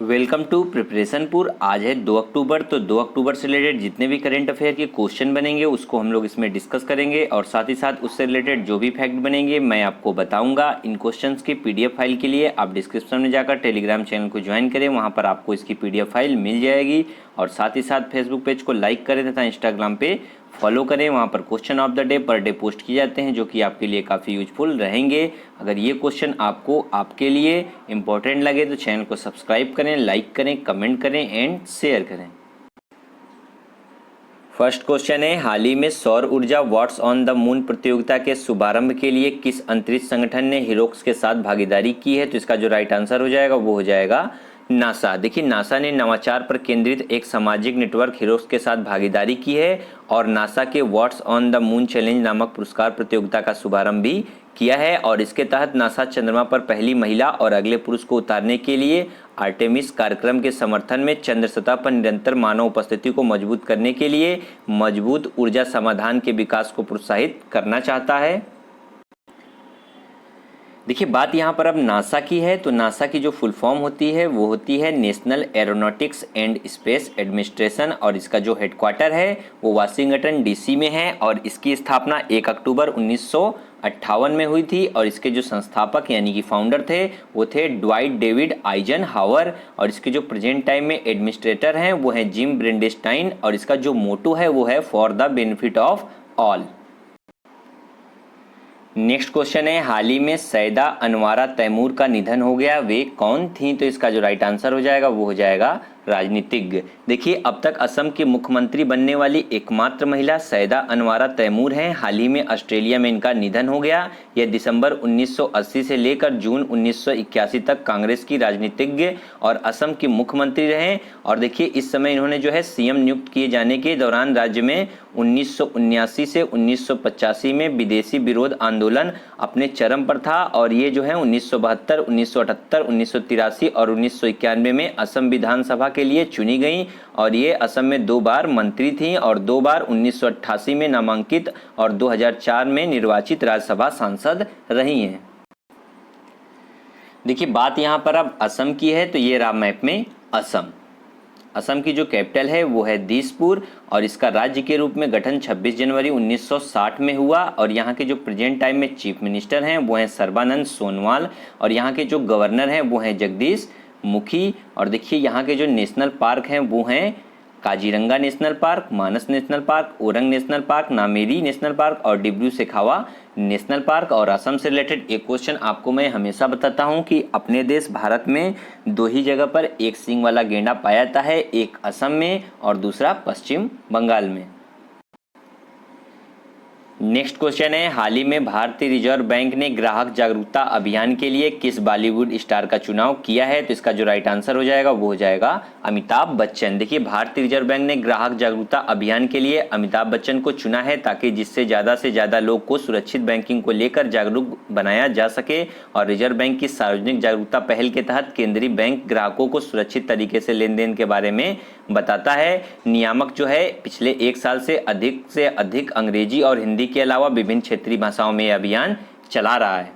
Welcome to प्रिपरेशनपुर। आज है 2 अक्टूबर। तो 2 अक्टूबर से रिलेटेड जितने भी करंट अफेयर के क्वेश्चन बनेंगे उसको हम लोग इसमें डिस्कस करेंगे और साथ ही साथ उससे रिलेटेड जो भी फैक्ट बनेंगे मैं आपको बताऊंगा। इन क्वेश्चंस की पीडीएफ फाइल के लिए आप डिस्क्रिप्शन में जाकर टेलीग्राम चैनल को ज्वाइन करें, वहां पर आपको इसकी पीडीएफ फाइल मिल जाएगी। और साथ ही साथ फेसबुक पेज को लाइक करें तथा इंस्टाग्राम पे फॉलो करें, वहाँ पर question of the day per day post किए जाते हैं जो कि आपके लिए काफ़ी यूजफुल रहेंगे। अगर ये क्वेश्चन आपको आपके लिए इम्पोर्टेंट लगे तो चैनल को सब्सक्राइब करें, लाइक करें, कमेंट करें एंड शेयर करें। फर्स्ट क्वेश्चन है, हाल ही में सौर ऊर्जा व्हाट्स ऑन द मून प्रतियोगिता के शुभारंभ के लिए किस अंतरिक्ष संगठन ने हीरोक्स के साथ भागीदारी की है? तो इसका जो राइट आंसर हो जाएगा वो हो जाएगा नासा। देखिए, नासा ने नवाचार पर केंद्रित एक सामाजिक नेटवर्क हीरोक्स के साथ भागीदारी की है और नासा के what's on the moon challenge नामक पुरस्कार प्रतियोगिता का शुभारंभ भी किया है। और इसके तहत नासा चंद्रमा पर पहली महिला और अगले पुरुष को उतारने के लिए आर्टेमिस कार्यक्रम के समर्थन में चंद्र सतह पर निरंतर मानव उपस्थिति को मजबूत करने के लिए मजबूत ऊर्जा समाधान के विकास को प्रोत्साहित करना चाहता है। देखिए, बात यहाँ पर अब नासा की है, तो नासा की जो फुल फॉर्म होती है वो होती है national aeronautics and space administration और इसका जो हेडक्वार्टर है वो वाशिंगटन डीसी में है। और इसकी स्थापना 1 अक्टूबर 1958 में हुई थी और इसके जो संस्थापक यानी कि फाउंडर थे वो थे ड्वाइट डेविड आइजनहावर। और इसके जो प्रेजेंट टाइम में एडमिनिस्ट्रेटर हैं वो हैं जिम ब्रेंडेस्टाइन और इसका जो मोटो है वो है for the benefit of all. Next question है, हाल ही में सैयदा अनवारा तैमूर का निधन हो गया, वे कौन थी? तो इसका जो राइट आंसर हो जाएगा वो हो जाएगा राजनीतिज्ञ। देखिए, अब तक असम की मुख्यमंत्री बनने वाली एकमात्र महिला सैयदा अनवारा तैमूर हैं। हाल ही में ऑस्ट्रेलिया में इनका निधन हो गया। यह दिसंबर 1980 से लेकर जून 1981 तक कांग्रेस की राजनीतिज्ञ और असम की मुख्यमंत्री रहे। और देखिए, इस समय इन्होंने जो है सीएम नियुक्त किए जाने के दौरान राज्य में 1979 से 1985 में विदेशी विरोध आंदोलन अपने चरम पर था और ये जो है 1972, 1978, 1983 और 1991 में असम विधानसभा के लिए चुनी गई। और ये असम में 2 बार मंत्री थीं और 2 बार 1988 में नामांकित और 2004 में निर्वाचित राज्यसभा सांसद रही हैं। देखिए, बात यहाँ पर अब असम की है, तो ये रहा मैप में असम। असम की जो कैपिटल है वो है दिसपुर और इसका राज्य के रूप में गठन 26 जनवरी 1960 में हुआ। और यहाँ के जो प्रेजेंट टाइम में चीफ मिनिस्टर हैं वो हैं सर्बानंद सोनोवाल और यहाँ के जो गवर्नर हैं वो हैं जगदीश मुखी। और देखिए, यहाँ के जो नेशनल पार्क हैं वो हैं Kaziranga national park, Manas national park, Orang national park, Nameri national park और डिब्रू सेखावा नेशनल पार्क। और असम से रिलेटेड एक क्वेश्चन आपको मैं हमेशा बताता हूं कि अपने देश भारत में 2 ही जगह पर एक सींग वाला गेंडा पाया जाता है, एक असम में और दूसरा पश्चिम बंगाल में। नेक्स्ट क्वेश्चन है, हाल ही में भारतीय रिजर्व बैंक ने ग्राहक जागरूकता अभियान के लिए किस बॉलीवुड स्टार का चुनाव किया है? तो इसका जो राइट आंसर हो जाएगा वो हो जाएगा अमिताभ बच्चन। देखिए, भारतीय रिजर्व बैंक ने ग्राहक जागरूकता अभियान के लिए अमिताभ बच्चन को चुना है ताकि जिससे ज़्यादा से ज़्यादा लोग को सुरक्षित बैंकिंग को लेकर जागरूक बनाया जा सके। और रिजर्व बैंक की सार्वजनिक जागरूकता पहल के तहत केंद्रीय बैंक ग्राहकों को सुरक्षित तरीके से लेन देन के बारे में बताता है। नियामक जो है पिछले 1 साल से अधिक अंग्रेजी और हिंदी के अलावा विभिन्न क्षेत्रीय भाषाओं में यह अभियान चला रहा है।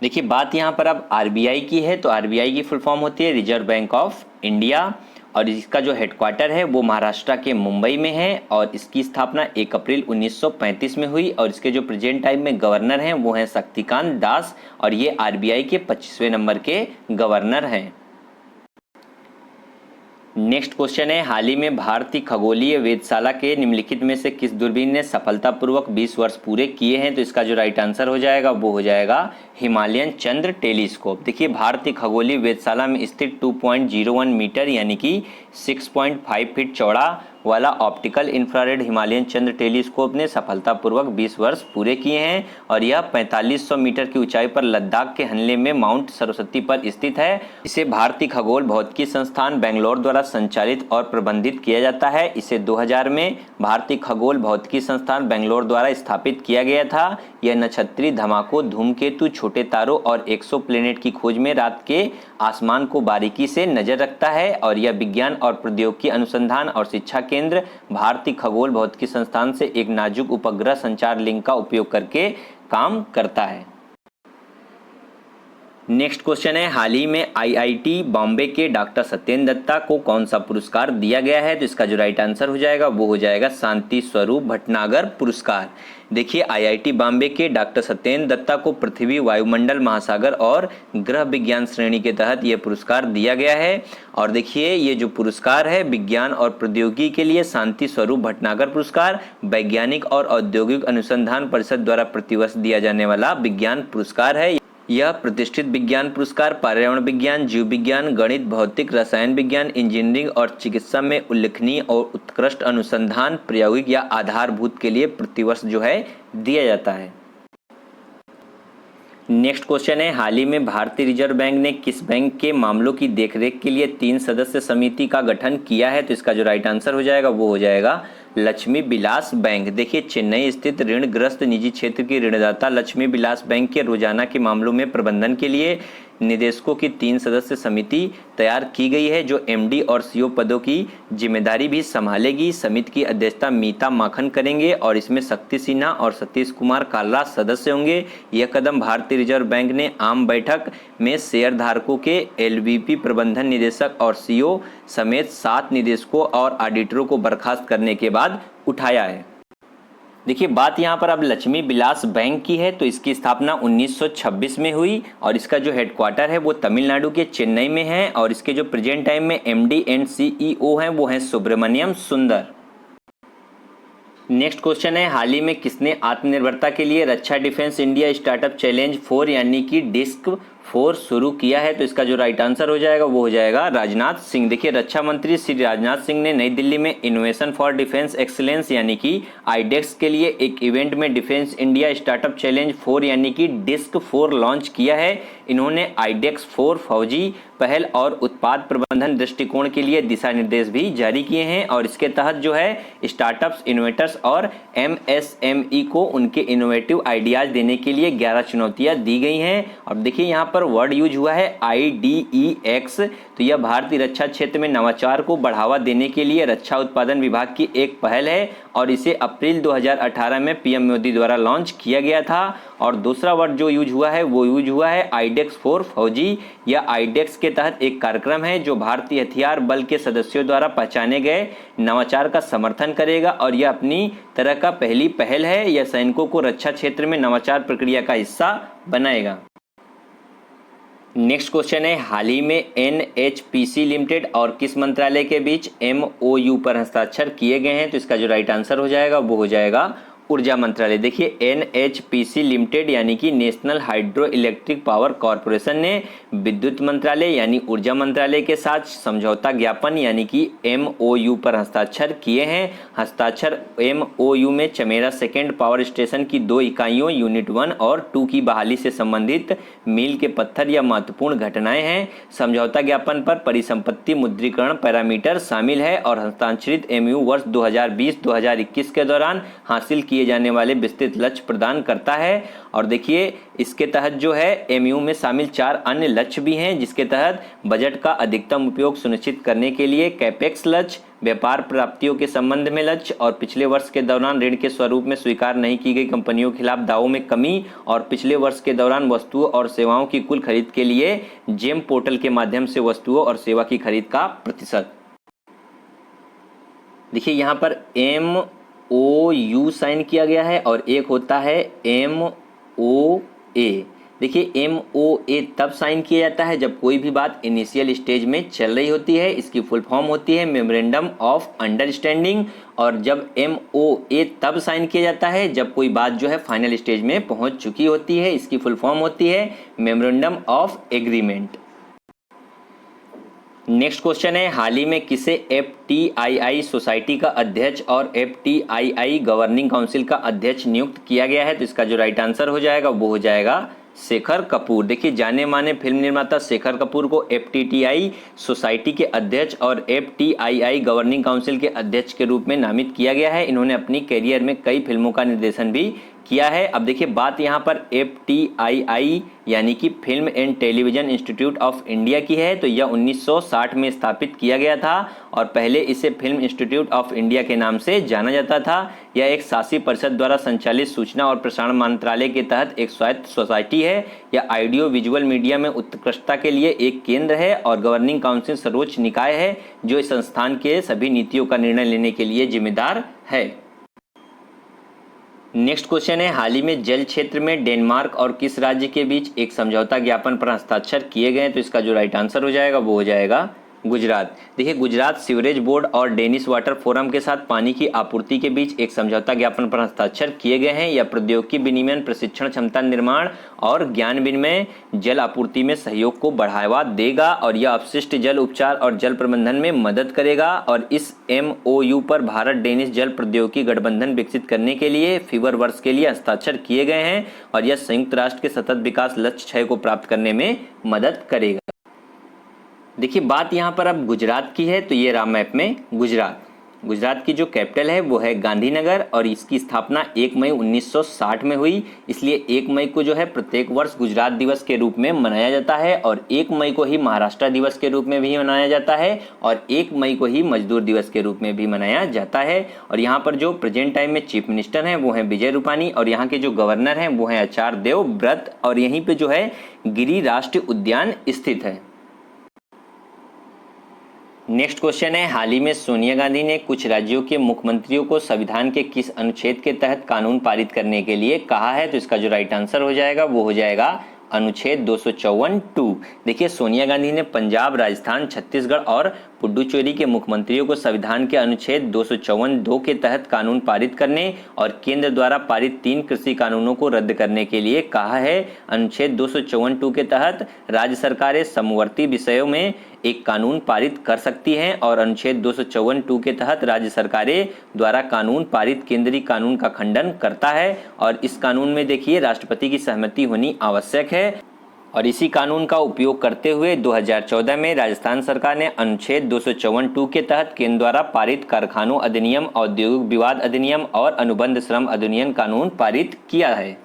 देखिए, बात यहाँ पर अब आरबीआई की है, तो आरबीआई की फुल फॉर्म होती है रिजर्व बैंक ऑफ इंडिया और इसका जो हेडक्वार्टर है वो महाराष्ट्र के मुंबई में है। और इसकी स्थापना 1 अप्रैल 1935 में हुई और इसके जो प्रेजेंट टाइम में गवर्नर हैं वो हैं शक्तिकांत दास और ये आरबीआई के 25वें नंबर के गवर्नर हैं। नेक्स्ट क्वेश्चन है, हाल ही में भारतीय खगोलीय वेधशाला के निम्नलिखित में से किस दूरबीन ने सफलतापूर्वक 20 वर्ष पूरे किए हैं? तो इसका जो राइट आंसर हो जाएगा वो हो जाएगा हिमालयन चंद्र टेलीस्कोप। देखिए, भारतीय खगोलीय वेधशाला में स्थित 2.01 मीटर यानी कि 6.5 फीट चौड़ा वाला ऑप्टिकल इंफ्रारेड हिमालयन चंद्र टेलीस्कोप ने सफलतापूर्वक 20 वर्ष पूरे किए हैं। और यह 4500 मीटर की ऊंचाई पर लद्दाख के हनले में माउंट सरस्वती पर स्थित है। इसे भारतीय खगोल भौतिकी संस्थान बेंगलोर द्वारा संचालित और प्रबंधित किया जाता है। इसे 2000 में भारतीय खगोल भौतिकी संस्थान बेंगलोर द्वारा स्थापित किया गया था। यह नक्षत्रीय धमाकों, धूमकेतु, छोटे तारों और एक्सोप्लैनेट की खोज में रात के आसमान को बारीकी से नजर रखता है। और यह विज्ञान और प्रौद्योगिकी अनुसंधान और शिक्षा केंद्र भारतीय खगोल भौतिकी संस्थान से एक नाजुक उपग्रह संचार लिंक का उपयोग करके काम करता है। नेक्स्ट क्वेश्चन है, हाल ही में आईआईटी बॉम्बे के डॉक्टर सत्येंद्र दत्ता को कौन सा पुरस्कार दिया गया है? तो इसका जो राइट आंसर हो जाएगा वो हो जाएगा शांति स्वरूप भटनागर पुरस्कार। देखिए, आईआईटी बॉम्बे के डॉक्टर सत्येंद्र दत्ता को पृथ्वी, वायुमंडल, महासागर और ग्रह विज्ञान श्रेणी के तहत यह पुरस्कार दिया गया है। और देखिए, ये जो पुरस्कार है विज्ञान और प्रौद्योगिकी के लिए शांति स्वरूप भटनागर पुरस्कार वैज्ञानिक और औद्योगिक अनुसंधान परिषद द्वारा प्रतिवर्ष दिया जाने वाला विज्ञान पुरस्कार है। यह प्रतिष्ठित विज्ञान पुरस्कार पर्यावरण विज्ञान, जीव विज्ञान, गणित, भौतिक, रसायन विज्ञान, इंजीनियरिंग और चिकित्सा में उल्लेखनीय और उत्कृष्ट अनुसंधान, प्रायोगिक या आधारभूत के लिए प्रतिवर्ष जो है दिया जाता है। नेक्स्ट क्वेश्चन है, हाल ही में भारतीय रिजर्व बैंक ने किस बैंक के मामलों की देखरेख के लिए 3 सदस्य समिति का गठन किया है? तो इसका जो राइट आंसर हो जाएगा वो हो जाएगा लक्ष्मी विलास बैंक। देखिए, चेन्नई स्थित ऋणग्रस्त निजी क्षेत्र की ऋणदाता लक्ष्मी विलास बैंक के रोजाना के मामलों में प्रबंधन के लिए निदेशकों की 3 सदस्य समिति तैयार की गई है, जो एमडी और सीईओ पदों की जिम्मेदारी भी संभालेगी। समिति की अध्यक्षता मीता माखन करेंगे और इसमें शक्ति सिन्हा और सतीश कुमार कालरा सदस्य होंगे। यह कदम भारतीय रिजर्व बैंक ने आम बैठक में शेयर धारकों के एलवीपी, प्रबंधन निदेशक और सीईओ समेत 7 निदेशकों और ऑडिटरों को बर्खास्त करने के बाद उठाया है। देखिए, बात यहाँ पर अब लक्ष्मी विलास बैंक की है। तो इसकी स्थापना 1926 में हुई और इसका जो हेडक्वार्टर है वो तमिलनाडु के चेन्नई में है और इसके जो प्रेजेंट टाइम में एमडी एंड सीईओ हैं वो हैं सुब्रमण्यम सुंदर। नेक्स्ट क्वेश्चन है, हाल ही में किसने आत्मनिर्भरता के लिए रक्षा डिफेंस इंडिया स्टार्टअप चैलेंज 4 यानी कि डिस्क 4 शुरू किया है? तो इसका जो राइट आंसर हो जाएगा वो हो जाएगा राजनाथ सिंह। देखिए, रक्षा मंत्री श्री राजनाथ सिंह ने नई दिल्ली में इनोवेशन फॉर डिफेंस एक्सीलेंस यानी कि आईडेक्स के लिए एक इवेंट में डिफेंस इंडिया स्टार्टअप चैलेंज 4 यानी कि डिस्क 4 लॉन्च किया है। इन्होंने आईडेक्स 4 फौजी पहल और उत्पाद प्रबंधन दृष्टिकोण के लिए दिशा निर्देश भी जारी किए हैं और इसके तहत जो है स्टार्टअप्स, इनोवेटर्स और एमएसएमई को उनके इनोवेटिव आइडियाज देने के लिए 11 चुनौतियां दी गई हैं। और देखिए, यहाँ पर वर्ड यूज हुआ है IDEX। तो यह भारतीय रक्षा क्षेत्र में नवाचार को बढ़ावा देने के लिए रक्षा उत्पादन विभाग की एक पहल है और इसे अप्रैल 2018 में पीएम मोदी द्वारा लॉन्च किया गया था। और दूसरा वर्ड जो यूज हुआ है वो यूज हुआ है आईडेक्स 4 फौजी। या आईडेक्स के तहत एक कार्यक्रम है जो भारतीय हथियार बल के सदस्यों द्वारा पहचाने गए नवाचार का समर्थन करेगा और यह अपनी तरह का पहली पहल है। यह सैनिकों को रक्षा क्षेत्र में नवाचार प्रक्रिया का हिस्सा बनाएगा। नेक्स्ट क्वेश्चन है, हाल ही में NHPC लिमिटेड और किस मंत्रालय के बीच MOU पर हस्ताक्षर किए गए हैं? तो इसका जो राइट आंसर हो जाएगा वो हो जाएगा ऊर्जा मंत्रालय। देखिए, NHPC लिमिटेड यानी कि national hydro electric power corporation ने विद्युत मंत्रालय यानी ऊर्जा मंत्रालय के साथ समझौता ज्ञापन यानी कि MOU पर हस्ताक्षर किए हैं। हस्ताक्षर MOU में चमेरा सेकेंड पावर स्टेशन की 2 इकाइयों यूनिट 1 और 2 की बहाली से संबंधित मील के पत्थर या महत्वपूर्ण घटनाएं हैं। समझौता ज्ञापन पर परिसंपत्ति मुद्रीकरण पैरामीटर शामिल है और हस्ताक्षरित MOU वर्ष 2020-2021 के दौरान हासिल किए जाने वाले विस्तृत लक्ष्य प्रदान करता है। और देखिए, इसके तहत जो है MOU में शामिल 4 अन्य लक्ष्य भी हैं, जिसके तहत बजट का अधिकतम उपयोग सुनिश्चित करने के लिए कैपेक्स लक्ष्य, व्यापार प्राप्तियों के संबंध में लक्ष्य और पिछले वर्ष के दौरान ऋण के स्वरूप में स्वीकार नहीं की गई कंपनियों के खिलाफ दावों में कमी और पिछले वर्ष के दौरान वस्तुओं और सेवाओं की कुल खरीद के लिए जेम पोर्टल के माध्यम से वस्तुओं और सेवा की खरीद का प्रतिशत। देखिए, यहाँ पर MOU साइन किया गया है और एक होता है MOA। देखिए, MOA तब साइन किया जाता है जब कोई भी बात इनिशियल स्टेज में चल रही होती है। इसकी फुल फॉर्म होती है मेमोरेंडम ऑफ अंडरस्टैंडिंग। और जब MOA तब साइन किया जाता है जब कोई बात जो है फाइनल स्टेज में पहुंच चुकी होती है। इसकी फुल फॉर्म होती है memorandum of agreement. Next question है, हाल ही में किसे FTII सोसाइटी का अध्यक्ष और FTII गवर्निंग काउंसिल का अध्यक्ष नियुक्त किया गया है? तो इसका जो राइट आंसर हो जाएगा वो हो जाएगा शेखर कपूर। देखिए, जाने माने फिल्म निर्माता शेखर कपूर को FTTI सोसाइटी के अध्यक्ष और FTII गवर्निंग काउंसिल के अध्यक्ष के रूप में नामित किया गया है। इन्होंने अपनी कैरियर में कई फिल्मों का निर्देशन भी किया है। अब देखिए बात यहाँ पर FTII यानी कि film and television institute of India की है। तो यह 1960 में स्थापित किया गया था और पहले इसे फिल्म इंस्टीट्यूट ऑफ इंडिया के नाम से जाना जाता था। यह एक शासी परिषद द्वारा संचालित सूचना और प्रसारण मंत्रालय के तहत एक स्वायत्त सोसाइटी है। यह ऑडियो विजुअल मीडिया में उत्कृष्टता के लिए एक केंद्र है और गवर्निंग काउंसिल सर्वोच्च निकाय है जो इस संस्थान के सभी नीतियों का निर्णय लेने के लिए जिम्मेदार है। नेक्स्ट क्वेश्चन है, हाल ही में जल क्षेत्र में डेनमार्क और किस राज्य के बीच एक समझौता ज्ञापन पर हस्ताक्षर किए गए हैं? तो इसका जो राइट आंसर हो जाएगा वो हो जाएगा गुजरात। देखिए गुजरात सीवरेज बोर्ड और डेनिश वाटर फोरम के साथ पानी की आपूर्ति के बीच एक समझौता ज्ञापन पर हस्ताक्षर किए गए हैं। यह प्रौद्योगिकी विनिमय, प्रशिक्षण, क्षमता निर्माण और ज्ञान विनिमय जल आपूर्ति में सहयोग को बढ़ावा देगा और यह अपशिष्ट जल उपचार और जल प्रबंधन में मदद करेगा। और इस MOU पर भारत डेनिश जल प्रौद्योगिकी गठबंधन विकसित करने के लिए फीवर वर्ष के लिए हस्ताक्षर किए गए हैं और यह संयुक्त राष्ट्र के सतत विकास लक्ष्य 6 को प्राप्त करने में मदद करेगा। देखिए बात यहाँ पर अब गुजरात की है। तो ये रहा मैप में गुजरात की जो कैपिटल है वो है गांधीनगर और इसकी स्थापना 1 मई 1960 में हुई। इसलिए 1 मई को जो है प्रत्येक वर्ष गुजरात दिवस के रूप में मनाया जाता है और 1 मई को ही महाराष्ट्र दिवस के रूप में भी मनाया जाता है और 1 मई को ही मजदूर दिवस के रूप में भी मनाया जाता है। और यहाँ पर जो प्रेजेंट टाइम में चीफ मिनिस्टर हैं वो हैं विजय रूपानी और यहाँ के जो गवर्नर हैं वो हैं आचार्य देवव्रत और यहीं पे जो है गिरी राष्ट्रीय उद्यान स्थित है। नेक्स्ट क्वेश्चन है, हाल ही में सोनिया गांधी ने कुछ राज्यों के मुख्यमंत्रियों को संविधान के किस अनुच्छेद के तहत कानून पारित करने के लिए कहा है? तो इसका जो राइट आंसर हो जाएगा वो हो जाएगा अनुच्छेद 254(2). देखिए सोनिया गांधी ने पंजाब, राजस्थान, छत्तीसगढ़ और पुडुचेरी के मुख्यमंत्रियों को संविधान के अनुच्छेद 254(2) के तहत कानून पारित करने और केंद्र द्वारा पारित 3 कृषि कानूनों को रद्द करने के लिए कहा है। अनुच्छेद 254(2) के तहत राज्य सरकारें समवर्ती विषयों में एक कानून पारित कर सकती हैं और अनुच्छेद 254(2) के तहत राज्य सरकारें द्वारा कानून पारित केंद्रीय कानून का खंडन करता है और इस कानून में देखिए राष्ट्रपति की सहमति होनी आवश्यक है। और इसी कानून का उपयोग करते हुए 2014 में राजस्थान सरकार ने अनुच्छेद 254(2) के तहत केंद्र द्वारा पारित कारखानों अधिनियम, औद्योगिक विवाद अधिनियम और अनुबंध श्रम अधिनियम कानून पारित किया है।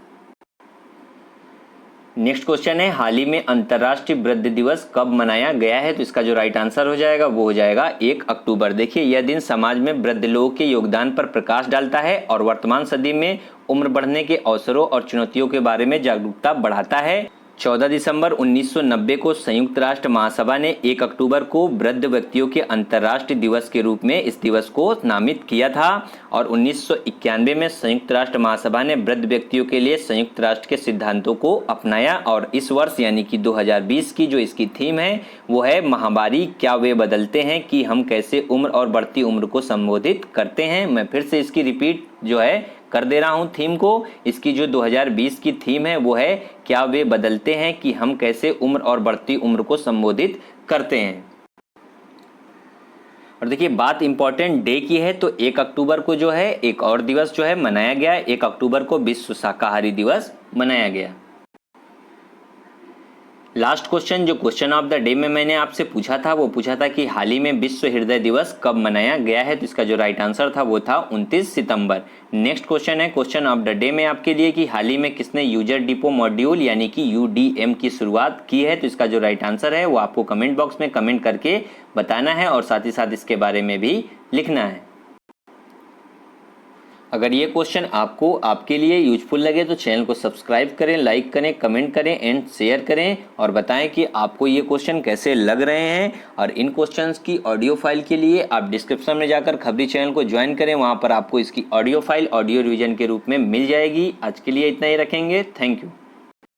नेक्स्ट क्वेश्चन है, हाल ही में अंतर्राष्ट्रीय वृद्ध दिवस कब मनाया गया है? तो इसका जो राइट आंसर हो जाएगा वो हो जाएगा 1 अक्टूबर। देखिए यह दिन समाज में वृद्ध लोगों के योगदान पर प्रकाश डालता है और वर्तमान सदी में उम्र बढ़ने के अवसरों और चुनौतियों के बारे में जागरूकता बढ़ाता है। 14 दिसंबर 1990 को संयुक्त राष्ट्र महासभा ने 1 अक्टूबर को वृद्ध व्यक्तियों के अंतर्राष्ट्रीय दिवस के रूप में इस दिवस को नामित किया था और 1991 में संयुक्त राष्ट्र महासभा ने वृद्ध व्यक्तियों के लिए संयुक्त राष्ट्र के सिद्धांतों को अपनाया और इस वर्ष यानी कि 2020 की जो इसकी थीम है वो है महामारी क्या वे बदलते हैं कि हम कैसे उम्र और बढ़ती उम्र को संबोधित करते हैं। मैं फिर से इसकी रिपीट जो है कर दे रहा हूं थीम को। इसकी जो 2020 की थीम है वो है क्या वे बदलते हैं कि हम कैसे उम्र और बढ़ती उम्र को संबोधित करते हैं। और देखिए बात इंपॉर्टेंट डे की है तो 1 अक्टूबर को जो है एक और दिवस जो है मनाया गया। 1 अक्टूबर को विश्व शाकाहारी दिवस मनाया गया। लास्ट क्वेश्चन जो क्वेश्चन ऑफ द डे में मैंने आपसे पूछा था वो पूछा था कि हाल ही में विश्व हृदय दिवस कब मनाया गया है? तो इसका जो राइट आंसर था वो था 29 सितंबर। नेक्स्ट क्वेश्चन है क्वेश्चन ऑफ द डे में आपके लिए कि हाल ही में किसने यूजर डिपो मॉड्यूल यानी कि UDM की शुरुआत की है? तो इसका जो राइट आंसर है वो आपको कमेंट बॉक्स में कमेंट करके बताना है और साथ ही साथ इसके बारे में भी लिखना है। अगर ये क्वेश्चन आपको आपके लिए यूजफुल लगे तो चैनल को सब्सक्राइब करें, लाइक करें, कमेंट करें एंड शेयर करें और बताएं कि आपको ये क्वेश्चन कैसे लग रहे हैं। और इन क्वेश्चंस की ऑडियो फाइल के लिए आप डिस्क्रिप्शन में जाकर खबरी चैनल को ज्वाइन करें, वहाँ पर आपको इसकी ऑडियो फाइल ऑडियो रिवीजन के रूप में मिल जाएगी। आज के लिए इतना ही रखेंगे। Thank you.